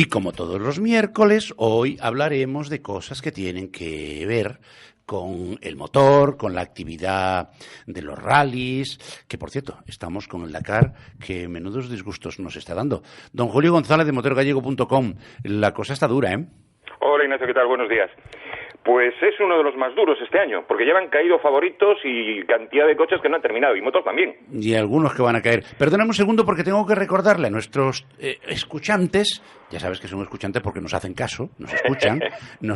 Y como todos los miércoles, hoy hablaremos de cosas que tienen que ver con el motor, con la actividad de los rallies, que por cierto, estamos con el Dakar, que menudos disgustos nos está dando. Don Julio González de motorgallego.com, la cosa está dura, ¿eh? Hola Ignacio, ¿qué tal? Buenos días. Pues es uno de los más duros este año, porque ya han caído favoritos y cantidad de coches que no han terminado, y motos también. Y algunos que van a caer. Perdóname un segundo porque tengo que recordarle a nuestros escuchantes, ya sabes que son escuchantes porque nos hacen caso, nos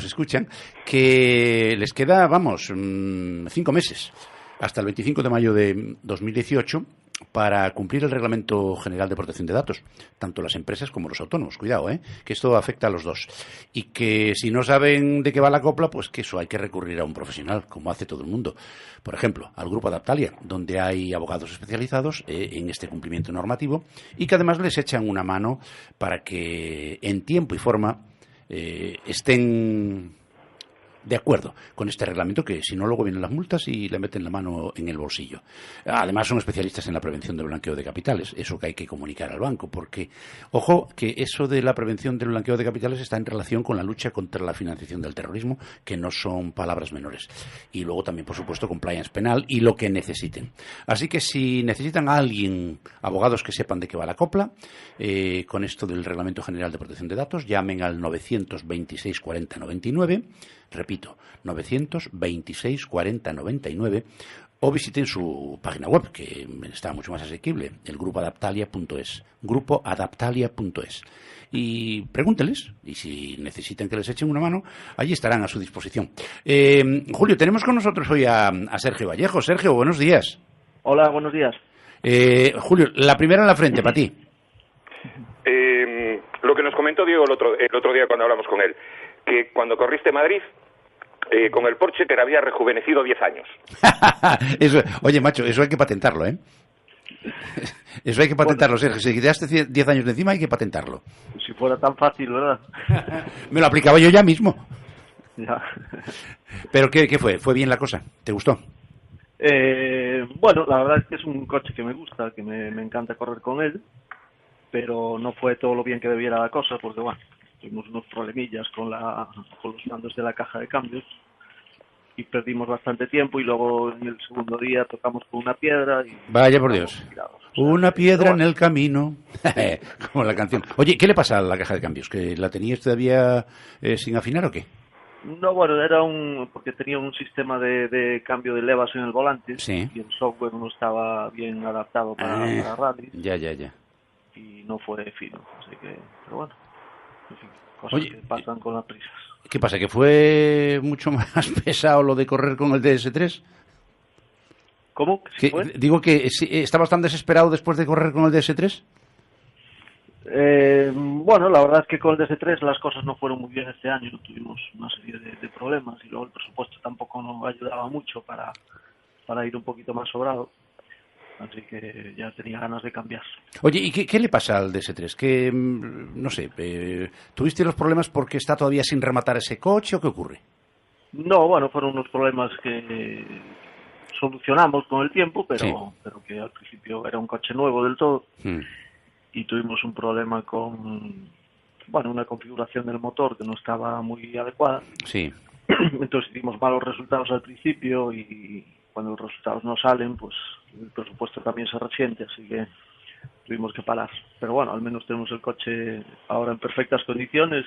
escuchan, que les queda, 5 meses, hasta el 25 de mayo de 2018, para cumplir el Reglamento General de Protección de Datos, tanto las empresas como los autónomos. Cuidado, que esto afecta a los dos. Y que si no saben de qué va la copla, pues que eso hay que recurrir a un profesional, como hace todo el mundo. Por ejemplo, al Grupo Adaptalia, donde hay abogados especializados en este cumplimiento normativo y que además les echan una mano para que en tiempo y forma estén de acuerdo con este reglamento, que si no luego vienen las multas y le meten la mano en el bolsillo. Además son especialistas en la prevención del blanqueo de capitales, eso que hay que comunicar al banco, porque, ojo, que eso de la prevención del blanqueo de capitales está en relación con la lucha contra la financiación del terrorismo, que no son palabras menores. Y luego también, por supuesto, compliance penal y lo que necesiten. Así que si necesitan a alguien, abogados que sepan de qué va la copla, con esto del Reglamento General de Protección de Datos, llamen al 926 40 99, repito, 926 40 99, o visiten su página web, que está mucho más asequible, el grupoadaptalia.es, grupoadaptalia.es. Y pregúnteles, y si necesitan que les echen una mano, allí estarán a su disposición. Julio, tenemos con nosotros hoy a Sergio Vallejo. Sergio, buenos días. Hola, buenos días. Julio, la primera en la frente, para ti. Lo que nos comentó Diego el otro día cuando hablamos con él, que cuando corriste Madrid, con el Porsche te había rejuvenecido 10 años. Oye, macho, eso hay que patentarlo, ¿eh? Eso hay que patentarlo, Sergio. Si quedaste 10 años de encima, hay que patentarlo. Si fuera tan fácil, ¿verdad? Me lo aplicaba yo ya mismo. Ya. ¿Pero qué fue? ¿Fue bien la cosa? ¿Te gustó? Bueno, la verdad es que es un coche que me gusta, que me encanta correr con él, pero no fue todo lo bien que debiera la cosa, porque bueno, tuvimos unos problemillas con los mandos de la caja de cambios y perdimos bastante tiempo, y luego en el segundo día tocamos con una piedra y... Vaya por Dios. Una piedra en el camino. Como la canción. Oye, ¿qué le pasa a la caja de cambios? ¿Que la tenías todavía sin afinar o qué? No, bueno, porque tenía un sistema de cambio de levas en el volante, sí, y el software no estaba bien adaptado para rally. Ya. Y no fue fino, así que, pero bueno, en fin, cosas Oye, que pasan con las prisas. ¿Qué pasa? ¿Que fue mucho más pesado lo de correr con el DS3? ¿Cómo? ¿Sí fue? Digo que ¿estabas tan desesperado después de correr con el DS3? Bueno, la verdad es que con el DS3 las cosas no fueron muy bien este año, tuvimos una serie de problemas, y luego el presupuesto tampoco nos ayudaba mucho para ir un poquito más sobrado, así que ya tenía ganas de cambiar. Oye, ¿y qué le pasa al DS3? Que, no sé, ¿tuviste los problemas porque está todavía sin rematar ese coche o qué ocurre? No, bueno, fueron unos problemas que solucionamos con el tiempo, pero, sí, pero que al principio era un coche nuevo del todo. Y tuvimos un problema con, una configuración del motor que no estaba muy adecuada. Sí. Entonces hicimos malos resultados al principio, y cuando los resultados no salen, pues el presupuesto también se resiente, así que tuvimos que parar. Pero bueno, al menos tenemos el coche ahora en perfectas condiciones,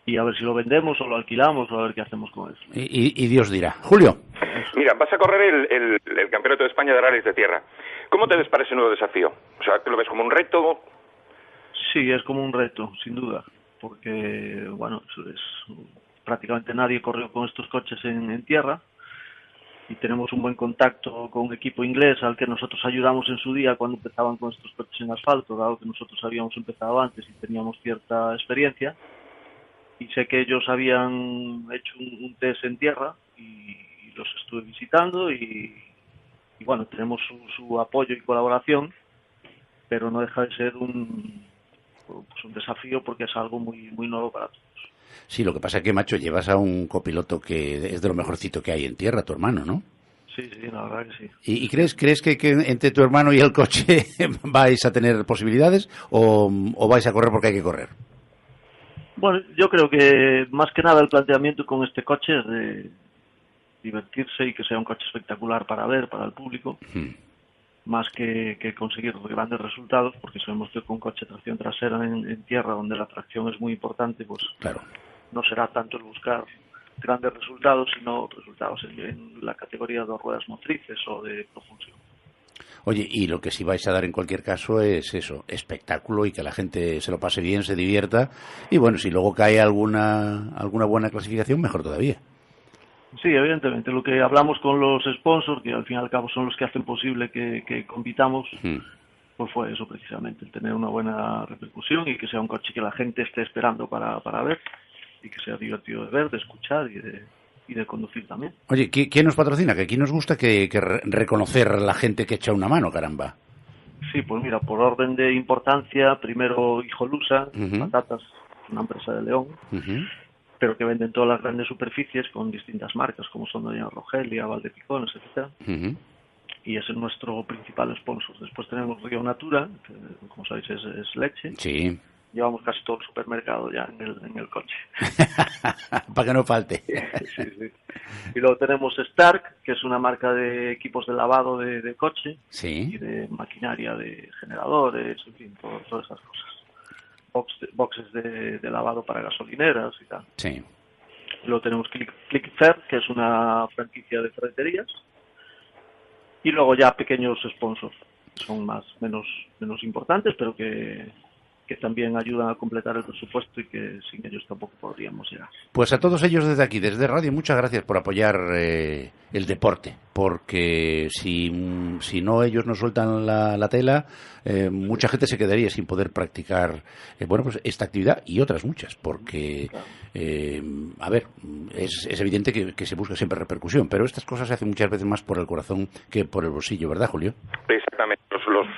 y a ver si lo vendemos o lo alquilamos, o a ver qué hacemos con eso. Y Dios dirá. Julio. Mira, vas a correr el Campeonato de España de Rallys de Tierra. ¿Cómo te ves para ese nuevo desafío? O sea, ¿te lo ves como un reto? Sí, es como un reto, sin duda, porque, bueno, prácticamente nadie corrió con estos coches en tierra, y tenemos un buen contacto con un equipo inglés al que nosotros ayudamos en su día cuando empezaban con estos coches en asfalto, dado que nosotros habíamos empezado antes y teníamos cierta experiencia, y sé que ellos habían hecho un test en tierra y los estuve visitando, y bueno, tenemos su apoyo y colaboración, pero no deja de ser un desafío, porque es algo muy muy nuevo para todos. Sí, lo que pasa es que, macho, llevas a un copiloto que es de lo mejorcito que hay en tierra, tu hermano, ¿no? Sí, la verdad que sí. ¿Y crees que entre tu hermano y el coche vais a tener posibilidades o vais a correr porque hay que correr? Bueno, yo creo que más que nada el planteamiento con este coche es de divertirse y que sea un coche espectacular para ver, para el público, más que conseguir grandes resultados, porque sabemos que con coche tracción trasera en tierra, donde la tracción es muy importante, pues Claro. no será tanto el buscar grandes resultados, sino resultados en la categoría de dos ruedas motrices o de propulsión. Oye, y lo que sí vais a dar en cualquier caso es eso, espectáculo y que la gente se lo pase bien, se divierta. Y bueno, si luego cae alguna buena clasificación, mejor todavía. Sí, evidentemente. Lo que hablamos con los sponsors, que al fin y al cabo son los que hacen posible que compitamos, pues fue eso precisamente, el tener una buena repercusión y que sea un coche que la gente esté esperando para ver y que sea divertido de ver, de escuchar y de conducir también. Oye, ¿quién nos patrocina? Que aquí nos gusta que reconocer a la gente que echa una mano, caramba. Sí, pues mira, por orden de importancia, primero Hijolusa, Patatas, una empresa de León, pero que venden todas las grandes superficies con distintas marcas, como son Doña Rogelia, Valdepicones, etcétera. Y ese es nuestro principal sponsor. Después tenemos Río Natura, que como sabéis es leche. Sí. Llevamos casi todo el supermercado ya en el coche. Para que no falte. Sí. Y luego tenemos Stark, que es una marca de equipos de lavado de coche. Sí. Y de maquinaria, de generadores, en fin, todas esas cosas. Boxes de lavado para gasolineras y tal. Sí. Luego tenemos ClickFair, que es una franquicia de ferreterías. Y luego ya pequeños sponsors, son menos importantes, pero que también ayudan a completar el presupuesto y que sin ellos tampoco podríamos llegar. Pues a todos ellos desde aquí, desde Radio, muchas gracias por apoyar el deporte, porque si no ellos nos sueltan la tela, mucha gente se quedaría sin poder practicar pues esta actividad y otras muchas, porque a ver, es evidente que se busca siempre repercusión, pero estas cosas se hacen muchas veces más por el corazón que por el bolsillo, ¿verdad, Julio? Exactamente.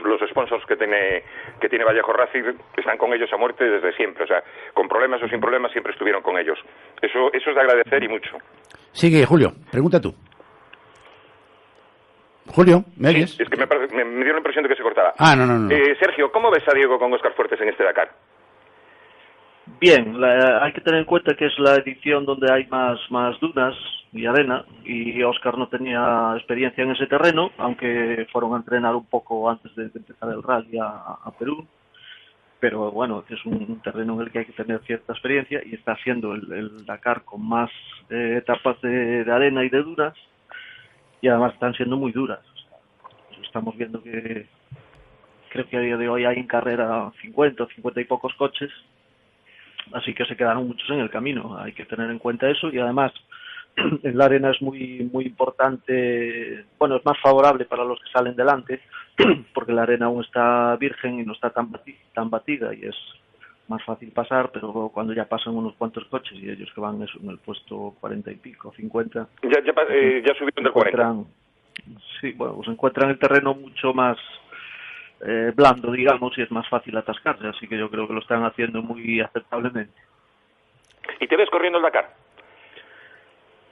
Los sponsors que tiene Vallejo Racing están con ellos a muerte desde siempre, o sea, con problemas o sin problemas siempre estuvieron con ellos. Eso es de agradecer y mucho. Sigue, Julio, pregunta tú. Julio, ¿me oyes? Sí, es que me dio la impresión de que se cortaba. No. Sergio, ¿cómo ves a Diego con Óscar Fuertes en este Dakar? Bien, hay que tener en cuenta que es la edición donde hay más dunas y arena, y Óscar no tenía experiencia en ese terreno, aunque fueron a entrenar un poco antes de empezar el rally a Perú, pero bueno, es un terreno en el que hay que tener cierta experiencia, y está haciendo el Dakar con más etapas de arena y de dunas, y además están siendo muy duras. O sea, estamos viendo que creo que a día de hoy hay en carrera 50 y pocos coches, así que se quedaron muchos en el camino. Hay que tener en cuenta eso, y además en la arena es muy importante, bueno, es más favorable para los que salen delante, porque la arena aún está virgen y no está tan batida, y es más fácil pasar, pero luego cuando ya pasan unos cuantos coches y ellos que van eso, en el puesto 40 y pico, 50, ya subieron del 40. Sí, bueno, pues encuentran el terreno mucho más blando, digamos, y es más fácil atascarse, así que yo creo que lo están haciendo muy aceptablemente. ¿Y te ves corriendo el Dakar?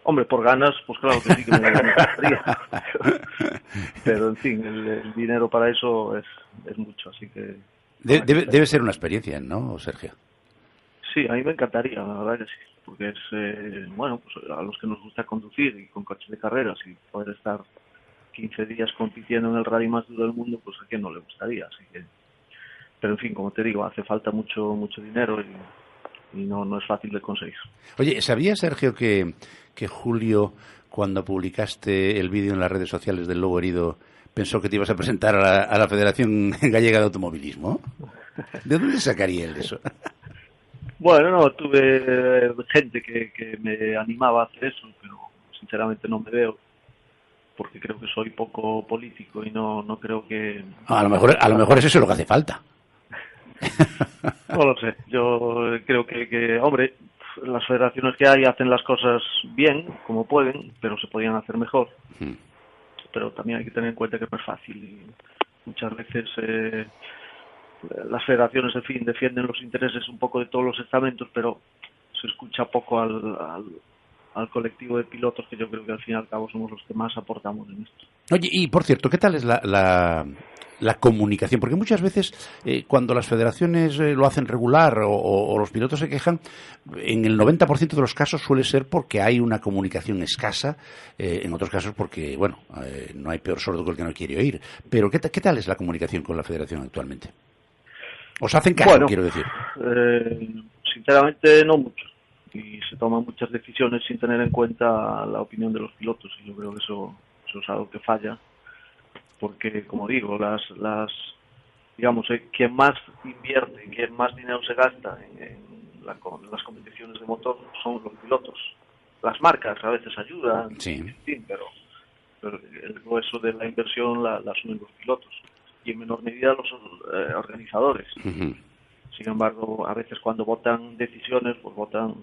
Hombre, por ganas, pues claro que sí que me gustaría. Pero en fin, el dinero para eso es mucho, así que... Debe ser una experiencia, ¿no, Sergio? Sí, a mí me encantaría, la verdad que sí, porque es, bueno, pues a los que nos gusta conducir y con coches de carreras y poder estar 15 días compitiendo en el rally más duro del mundo, pues a quién no le gustaría, así que... Pero en fin, como te digo, hace falta mucho dinero y no es fácil de conseguir. Oye, ¿sabías, Sergio, que Julio, cuando publicaste el vídeo en las redes sociales del lobo herido, pensó que te ibas a presentar a la Federación Gallega de Automovilismo? ¿De dónde sacaría él eso? Bueno, no, tuve gente que me animaba a hacer eso, pero sinceramente no me veo, porque creo que soy poco político y no creo que... A lo mejor es eso lo que hace falta. No lo sé, yo creo que hombre, las federaciones que hay hacen las cosas bien, como pueden, pero se podían hacer mejor. Pero también hay que tener en cuenta que no es fácil, y muchas veces las federaciones, en fin, defienden los intereses un poco de todos los estamentos, pero se escucha poco al al colectivo de pilotos, que yo creo que al fin y al cabo somos los que más aportamos en esto. Oye, y por cierto, ¿qué tal es la comunicación? Porque muchas veces cuando las federaciones lo hacen regular o los pilotos se quejan, en el 90% de los casos suele ser porque hay una comunicación escasa, en otros casos porque, bueno, no hay peor sordo que el que no quiere oír. Pero ¿qué tal es la comunicación con la federación actualmente? ¿Os hacen caso, Bueno, quiero decir? Sinceramente no mucho. Y se toman muchas decisiones sin tener en cuenta la opinión de los pilotos. Y yo creo que eso es algo que falla. Porque, como digo, digamos, quien más invierte, quien más dinero se gasta en las competiciones de motor son los pilotos. Las marcas a veces ayudan, sí. En fin, pero el grueso de la inversión la asumen los pilotos. Y en menor medida los organizadores. Uh-huh. Sin embargo, a veces cuando votan decisiones, pues votan,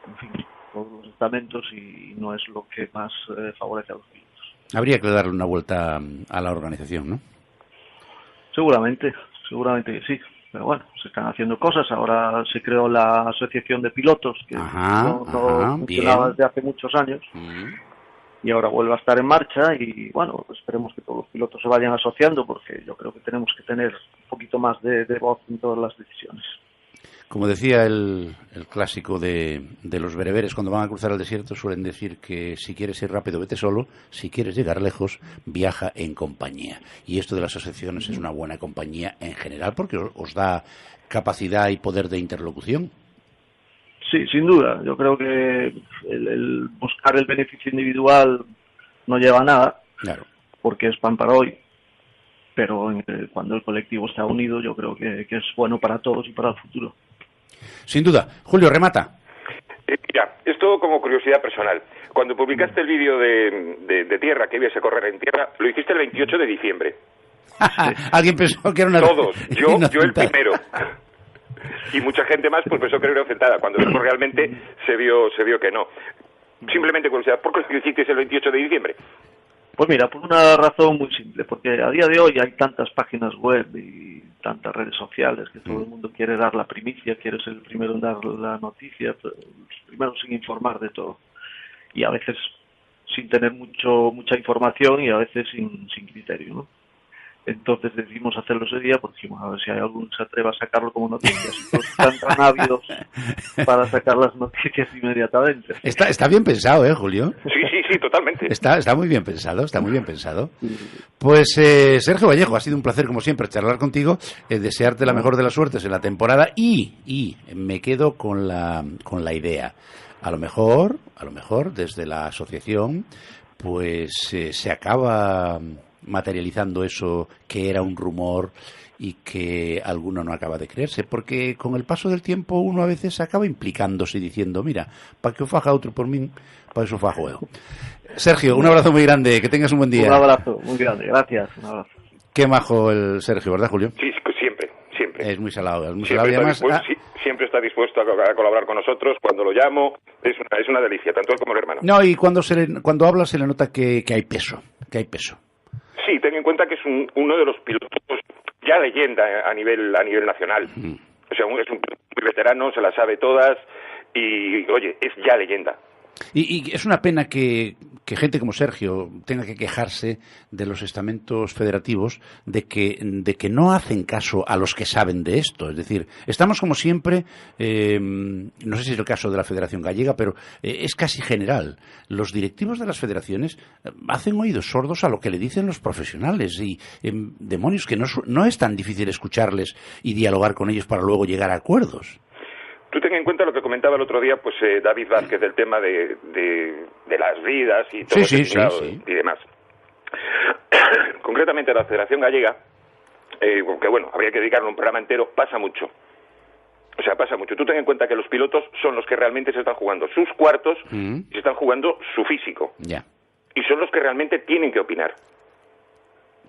en fin, todos los estamentos y no es lo que más favorece a los pilotos. Habría que darle una vuelta a la organización, ¿no? Seguramente que sí. Pero bueno, se están haciendo cosas. Ahora se creó la Asociación de Pilotos, que no funcionaba desde hace muchos años. Uh-huh. Y ahora vuelve a estar en marcha y, bueno, pues esperemos que todos los pilotos se vayan asociando porque yo creo que tenemos que tener un poquito más de voz en todas las decisiones. Como decía el clásico de los bereberes, cuando van a cruzar el desierto suelen decir que si quieres ir rápido, vete solo, si quieres llegar lejos, viaja en compañía. Y esto de las asociaciones es una buena compañía en general porque os da capacidad y poder de interlocución. Sí, sin duda. Yo creo que el buscar el beneficio individual no lleva a nada, claro, porque es pan para hoy. Pero cuando el colectivo está unido, yo creo que es bueno para todos y para el futuro. Sin duda. Julio, remata. Mira, esto como curiosidad personal. Cuando publicaste el vídeo de tierra, que ibas a correr en tierra, lo hiciste el 28 de diciembre. Alguien pensó que era una... Todos. Yo el primero. Y mucha gente más pues pensó que era inocentada, cuando después realmente se vio que no. Simplemente curiosidad, ¿por qué lo hiciste el 28 de diciembre? Pues mira, por una razón muy simple, porque a día de hoy hay tantas páginas web y tantas redes sociales que todo el mundo quiere dar la primicia, quiere ser el primero en dar la noticia, primero sin informar de todo. Y a veces sin tener mucha información y a veces sin criterio, ¿no? Entonces decidimos hacerlo ese día porque dijimos, a ver si hay alguno que se atreva a sacarlo como noticias. Entonces están tan ávidos para sacar las noticias inmediatamente. Está bien pensado, Julio? Sí, totalmente. Está muy bien pensado, Pues Sergio Vallejo, ha sido un placer como siempre charlar contigo, desearte la mejor de las suertes en la temporada y me quedo con la idea. A lo mejor desde la asociación pues se acaba materializando eso que era un rumor y que alguno no acaba de creerse, porque con el paso del tiempo uno a veces acaba implicándose y diciendo, mira, para que o faja otro por mí, para eso fajo eu. Sergio, un abrazo muy grande, que tengas un buen día. Un abrazo muy grande, gracias, un abrazo. Qué majo el Sergio, ¿verdad, Julio? Sí, siempre. Es muy salado, y además... Siempre está dispuesto a colaborar con nosotros, cuando lo llamo, es una delicia, tanto él como el hermano. No, y cuando habla se le nota que hay peso, Sí, ten en cuenta que es uno de los pilotos ya leyenda a nivel nacional. O sea, es un piloto muy veterano, se las sabe todas y, oye, es ya leyenda. Y es una pena que gente como Sergio tenga que quejarse de los estamentos federativos de que no hacen caso a los que saben de esto. Es decir, estamos como siempre, no sé si es el caso de la Federación Gallega, pero es casi general. Los directivos de las federaciones hacen oídos sordos a lo que le dicen los profesionales y demonios que no es tan difícil escucharles y dialogar con ellos para luego llegar a acuerdos. Tú ten en cuenta lo que comentaba el otro día pues David Vázquez del tema de las vidas y todo sí. Y demás. Concretamente la Federación Gallega, que bueno, habría que dedicarle un programa entero, pasa mucho. O sea, pasa mucho. Tú ten en cuenta que los pilotos son los que realmente se están jugando sus cuartos y se están jugando su físico. Ya. Y son los que realmente tienen que opinar.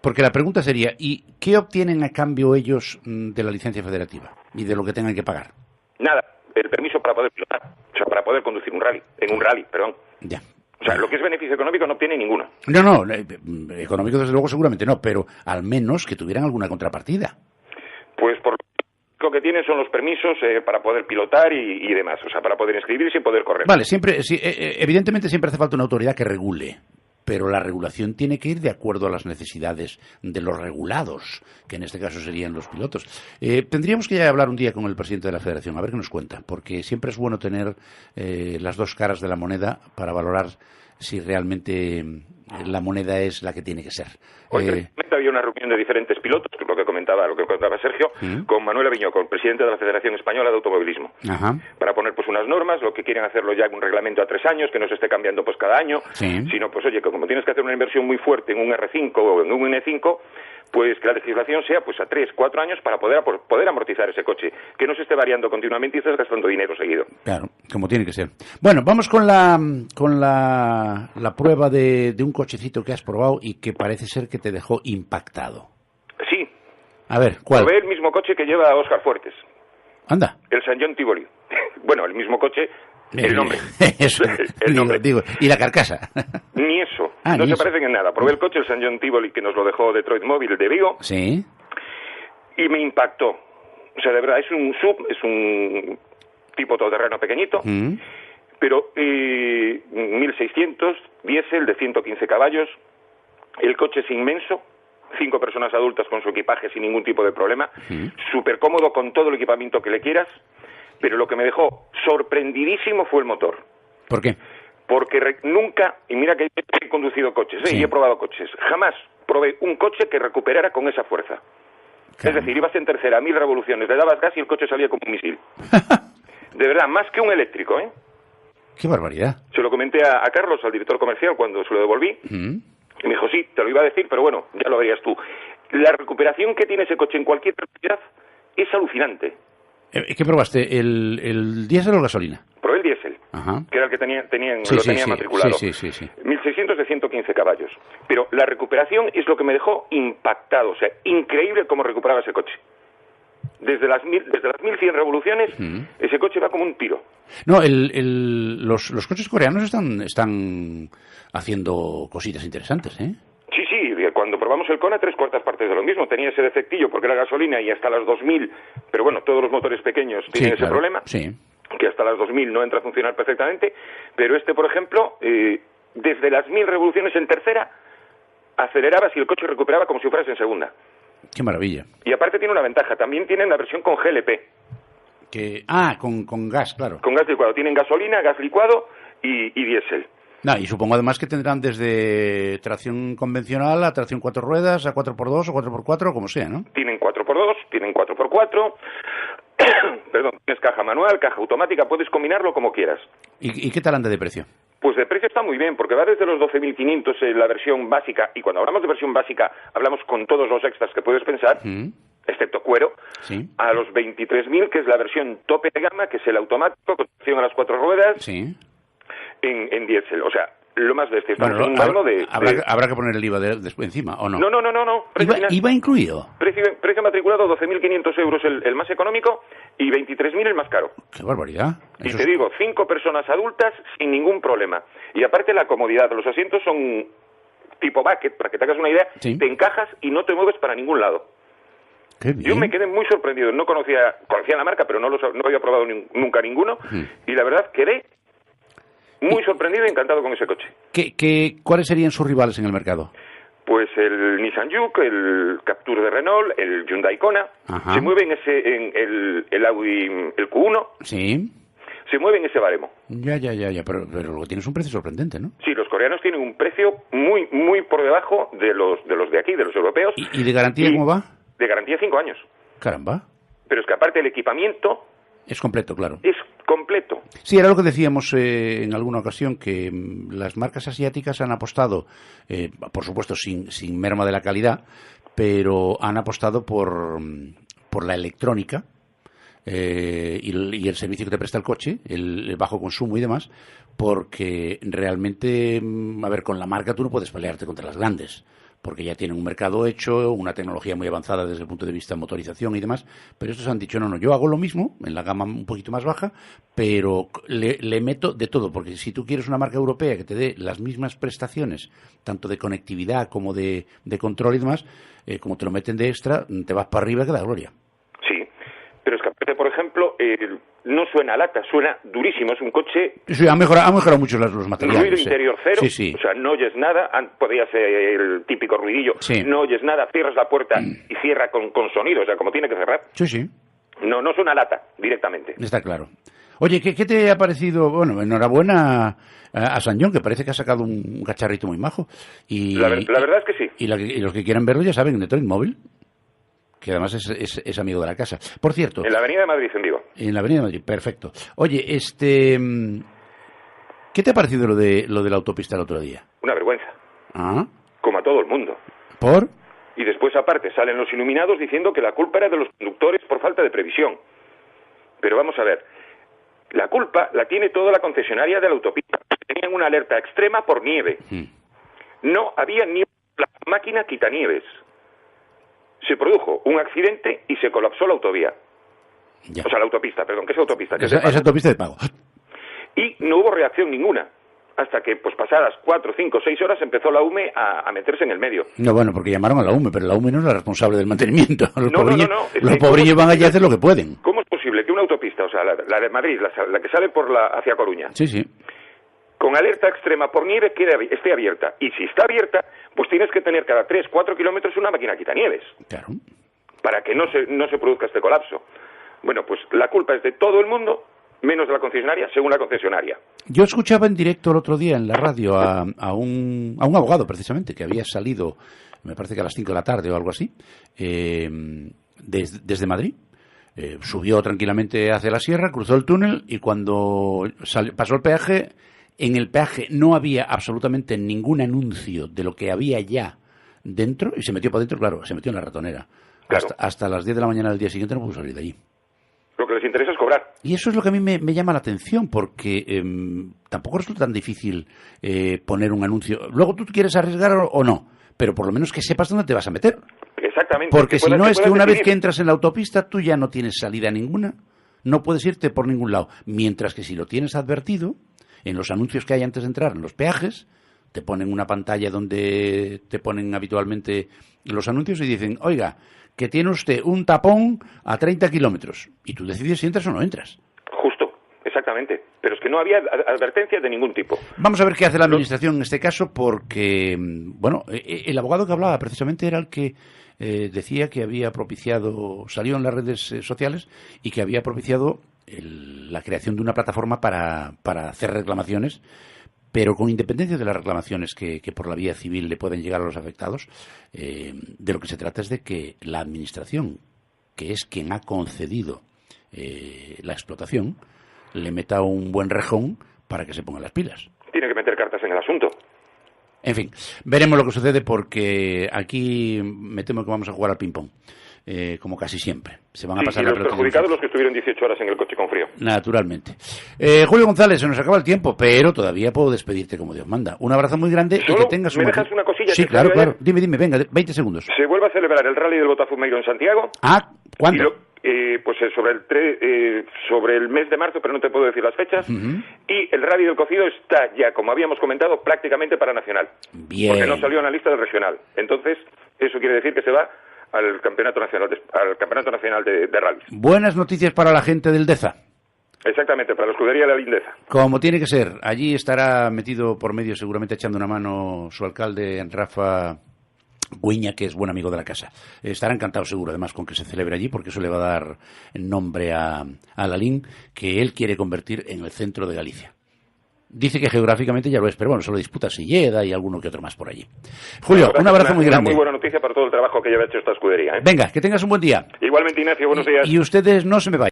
Porque la pregunta sería, ¿y qué obtienen a cambio ellos de la licencia federativa y de lo que tengan que pagar? Nada, el permiso para poder pilotar, o sea, para poder conducir un rally, perdón. Ya. O sea, lo que es beneficio económico no obtiene ninguno. No, económico desde luego seguramente no, pero al menos que tuvieran alguna contrapartida. Pues por Lo que tienen son los permisos para poder pilotar y demás, o sea, para poder inscribirse y poder correr. Vale, siempre, sí, evidentemente siempre hace falta una autoridad que regule, pero la regulación tiene que ir de acuerdo a las necesidades de los regulados, que en este caso serían los pilotos. Tendríamos que ya hablar un día con el presidente de la Federación, a ver qué nos cuenta, porque siempre es bueno tener las dos caras de la moneda para valorar si realmente la moneda es la que tiene que ser. Hoy había una reunión de diferentes pilotos, que es lo que comentaba Sergio, con Manuel Aviñó, con el presidente de la Federación Española de Automovilismo, para poner pues unas normas, lo que quieren hacerlo ya un reglamento a 3 años, que no se esté cambiando pues cada año, sino pues oye, que como tienes que hacer una inversión muy fuerte en un R5 o en un N5, pues que la legislación sea pues a 3, 4 años para poder amortizar ese coche, que no se esté variando continuamente y estés gastando dinero seguido. Claro, como tiene que ser. Bueno, vamos con la prueba de un cochecito que has probado y que parece ser que te dejó impactado. Sí. A ver, ¿cuál? Probé el mismo coche que lleva Óscar Fuertes. Anda. El San John Tivoli. Bueno, el mismo coche, el nombre. Eso, el nombre. Digo, y la carcasa. Ni eso. No se eso. parecen en nada. Probé el coche, el San John Tivoli, que nos lo dejó Detroit Móvil de Vigo. Sí. Y me impactó. O sea, de verdad, es un sub, es un tipo todoterreno pequeñito, pero 1600, diésel de 115 caballos. El coche es inmenso, 5 personas adultas con su equipaje sin ningún tipo de problema, súper cómodo con todo el equipamiento que le quieras, pero lo que me dejó sorprendidísimo fue el motor. ¿Por qué? Porque nunca, y mira que he conducido coches, y he probado coches, jamás probé un coche que recuperara con esa fuerza. Claro. Es decir, ibas en tercera, a 1000 revoluciones, le dabas gas y el coche salía como un misil. De verdad, más que un eléctrico, ¿eh? ¡Qué barbaridad! Se lo comenté a Carlos, al director comercial, cuando se lo devolví. Y me dijo, sí, te lo iba a decir, pero bueno, ya lo verías tú. La recuperación que tiene ese coche en cualquier velocidad es alucinante. ¿Qué probaste? ¿El diésel o gasolina? Probé el diésel, que era el que tenía matriculado. Sí. 1600 de 115 caballos. Pero la recuperación es lo que me dejó impactado. O sea, increíble cómo recuperaba ese coche. Desde las 1100 revoluciones, ese coche va como un tiro. No, los coches coreanos están haciendo cositas interesantes, ¿eh? Sí, cuando probamos el Kona, 3/4 partes de lo mismo. Tenía ese defectillo porque era gasolina y hasta las 2000, pero bueno, todos los motores pequeños tienen ese problema, que hasta las 2000 no entra a funcionar perfectamente, pero este, por ejemplo, desde las 1000 revoluciones en tercera, acelerabas y el coche recuperaba como si fueras en segunda. ¡Qué maravilla! Y aparte tiene una ventaja, también tienen la versión con GLP. Con gas, claro. Con gas licuado, tienen gasolina, gas licuado y diésel. Y supongo además que tendrán desde tracción convencional a tracción 4 ruedas, a 4x2 o 4x4, como sea, ¿no? Tienen 4x2, tienen 4x4, perdón, tienes caja manual, caja automática, puedes combinarlo como quieras. ¿Y qué tal anda de precio? Pues de precio está muy bien, porque va desde los 12.500 en la versión básica, y cuando hablamos de versión básica, hablamos con todos los extras que puedes pensar, excepto cuero, a los 23.000, que es la versión tope de gama, que es el automático, con tracción a las 4 ruedas, en diésel. O sea, lo más bestia. Habrá que poner el IVA después encima, ¿o no? No. ¿IVA incluido? Precio matriculado, 12.500 euros el más económico y 23.000 el más caro. ¡Qué barbaridad! Y te digo, 5 personas adultas sin ningún problema. Y aparte la comodidad, los asientos son tipo bucket, para que te hagas una idea, te encajas y no te mueves para ningún lado. Qué bien. Yo me quedé muy sorprendido. No conocía la marca, pero no había probado nunca ninguno. Y la verdad quedé muy sorprendido y encantado con ese coche. ¿Cuáles serían sus rivales en el mercado? Pues el Nissan Juke, el Captur de Renault, el Hyundai Kona. Se mueve en el Audi, el Q1. Sí. Se mueve en ese baremo. Ya, pero luego tienes un precio sorprendente, ¿no? Sí, los coreanos tienen un precio muy, muy por debajo de los de aquí, de los europeos. ¿Y de garantía cómo va? De garantía 5 años. Caramba. Pero es que aparte el equipamiento... Es completo, claro. Es completo. Sí, era lo que decíamos en alguna ocasión, que las marcas asiáticas han apostado, por supuesto sin merma de la calidad, pero han apostado por la electrónica y el servicio que te presta el coche, el bajo consumo y demás, porque realmente, con la marca tú no puedes pelearte contra las grandes, porque ya tienen un mercado hecho, una tecnología muy avanzada desde el punto de vista de motorización y demás, pero estos han dicho, no, yo hago lo mismo, en la gama un poquito más baja, pero le meto de todo, porque si tú quieres una marca europea que te dé las mismas prestaciones, tanto de conectividad como de control y demás, como te lo meten de extra, te vas para arriba que da gloria. Sí, pero por ejemplo, no suena a lata, suena durísimo. Es un coche... Sí, ha mejorado mucho los materiales. Ruido interior cero, sí. O sea, no oyes nada, podría ser el típico ruidillo, sí. No oyes nada, cierras la puerta y cierra con sonido, o sea, como tiene que cerrar. Sí. No suena a lata, directamente. Está claro. Oye, ¿qué te ha parecido? Bueno, enhorabuena a San John, que parece que ha sacado un cacharrito muy majo. Y la verdad es que sí. Y los que quieran verlo ya saben, Detroit Móvil, que además es amigo de la casa. Por cierto... En la Avenida de Madrid, en Vigo. En la Avenida de Madrid, perfecto. Oye, ¿qué te ha parecido lo de la autopista el otro día? Una vergüenza. ¿Ah? Como a todo el mundo. ¿Por? Y después, aparte, salen los iluminados diciendo que la culpa era de los conductores por falta de previsión. Pero vamos a ver, la culpa la tiene toda la concesionaria de la autopista. Tenían una alerta extrema por nieve. No había ni una máquina quitanieves. Se produjo un accidente y se colapsó la autovía. Ya. O sea, la autopista, perdón, ¿qué es autopista? Es autopista de pago. Y no hubo reacción ninguna. Hasta que, pues pasadas 4, 5, 6 horas, empezó la UME a meterse en el medio. No, bueno, porque llamaron a la UME, pero la UME no es la responsable del mantenimiento. Los No. Los pobrillos van allí a hacer lo que pueden. ¿Cómo es posible que una autopista, o sea, la de Madrid, la que sale hacia Coruña, Sí, con alerta extrema por nieve, esté abierta? Y si está abierta, pues tienes que tener cada 3, 4 kilómetros una máquina quitanieves. Claro. Para que no se produzca este colapso. Bueno, pues la culpa es de todo el mundo, menos de la concesionaria, según la concesionaria. Yo escuchaba en directo el otro día en la radio a un abogado, precisamente, que había salido, me parece que a las 5 de la tarde o algo así, desde Madrid. Subió tranquilamente hacia la sierra, cruzó el túnel y cuando pasó el peaje, en el peaje no había absolutamente ningún anuncio de lo que había ya dentro y se metió para dentro, claro, se metió en la ratonera. Claro. Hasta las 10 de la mañana del día siguiente no pudo salir de allí. Lo que les interesa es cobrar. Y eso es lo que a mí me llama la atención, porque tampoco resulta tan difícil poner un anuncio. Luego tú quieres arriesgar o no, pero por lo menos que sepas dónde te vas a meter. Exactamente. Porque si no es que una vez que entras en la autopista tú ya no tienes salida ninguna, no puedes irte por ningún lado. Mientras que si lo tienes advertido, en los anuncios que hay antes de entrar en los peajes, te ponen una pantalla donde te ponen habitualmente los anuncios y dicen, oiga, que tiene usted un tapón a 30 kilómetros. Y tú decides si entras o no entras. Justo, exactamente. Pero es que no había advertencia de ningún tipo. Vamos a ver qué hace la Administración en este caso, porque, bueno, el abogado que hablaba precisamente era el que decía que había propiciado, salió en las redes sociales, y que había propiciado la creación de una plataforma para hacer reclamaciones, pero con independencia de las reclamaciones que por la vía civil le pueden llegar a los afectados, de lo que se trata es de que la Administración, que es quien ha concedido la explotación, le meta un buen rejón para que se pongan las pilas. Tiene que meter cartas en el asunto. En fin, veremos lo que sucede, porque aquí me temo que vamos a jugar al ping-pong. Como casi siempre. Se van a pasar y la los pelota. perjudicados los que estuvieron 18 horas en el coche con frío. Naturalmente. Julio González, se nos acaba el tiempo, pero todavía puedo despedirte como Dios manda. Un abrazo muy grande y que tengas un... ¿Me dejas una cosilla? Sí, claro. Dime, venga, 20 segundos. Se vuelve a celebrar el Rally del Botafumeiro en Santiago. Ah, ¿cuándo? Pues sobre el mes de marzo, pero no te puedo decir las fechas. Y el Rally del Cocido está ya, como habíamos comentado, prácticamente para nacional. Bien. Porque no salió en la lista del regional. Entonces, eso quiere decir que se va al Campeonato Nacional de Rallys. Buenas noticias para la gente del Deza. Exactamente, para la escudería de la Lindeza. Como tiene que ser. Allí estará metido por medio, seguramente echando una mano, su alcalde, Rafa Guiña, que es buen amigo de la casa. Estará encantado seguro, además, con que se celebre allí, porque eso le va a dar nombre a Lalín, que él quiere convertir en el centro de Galicia. Dice que geográficamente ya lo es, pero bueno, solo disputa Silleda y alguno que otro más por allí. Julio, un abrazo muy grande. Una muy buena noticia para todo el trabajo que lleva hecho esta escudería. Venga, que tengas un buen día. Igualmente, Ignacio, buenos días. Y ustedes no se me vayan.